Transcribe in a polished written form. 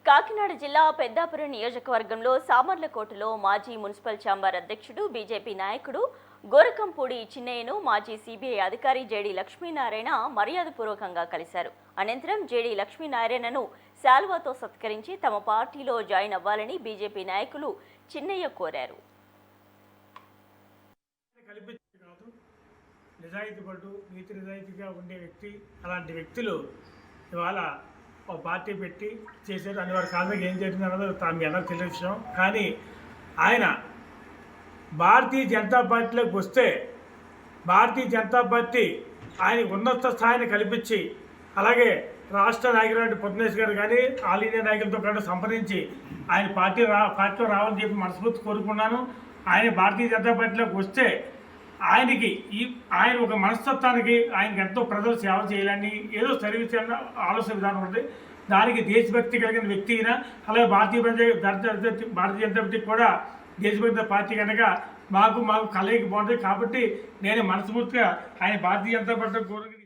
కాకినాడ జిల్లా పెద్దాపురం నియోజకవర్గంలో సామర్లకోటలో మాజీ మున్సిపల్ ఛాంబర్ అధ్యక్షుడు బీజేపీ నాయకుడు గోరకంపూడి చిన్నయ్యను మాజీ సిబిఐ అధికారి జేడీ లక్ష్మీనారాయణ మర్యాదపూర్వకంగా కలిశారు. అనంతరం జేడీ లక్ష్మీనారాయణను శాల్వాతో సత్కరించి తమ పార్టీలో జాయిన్ అవ్వాలని బీజేపీ నాయకులు చిన్నయ్య కోరారు. నిజాయితీగా ఉండే వ్యక్తి, అలాంటి వ్యక్తులు ఇవాళ ఒక పార్టీ పెట్టి చేశారు. అని వారి కాలంలో ఏం జరిగింది అన్నది మీ అందరూ తెలియని విషయం. కానీ ఆయన భారతీయ జనతా పార్టీలోకి వస్తే భారతీయ జనతా పార్టీ ఆయన ఉన్నత స్థాయిని కల్పించి, అలాగే రాష్ట్ర నాయకులు పొద్దునేష్ గారు కానీ ఆల్ ఇండియా నాయకులతో కూడా సంప్రదించి ఆయన పార్టీలో రావాలని చెప్పి మనస్ఫూర్తి కోరుకున్నాను. ఆయన భారతీయ జనతా పార్టీలోకి వస్తే ఆయన ఒక మనస్తత్వానికి ఆయనకి ఎంతో ప్రజలు సేవ చేయాలని ఏదో సర్వీస్ అన్న ఆలోచన విధానం ఉంది. దానికి దేశభక్తి కలిగిన వ్యక్తి అయినా, అలాగే భారతీయ జనతా పార్టీ కూడా దేశభక్తి పార్టీ కనుక మాకు కలయిక బాగుంటుంది. కాబట్టి నేను మనస్ఫూర్తిగా ఆయన భారతీయ జనతా పార్టీ కోరిక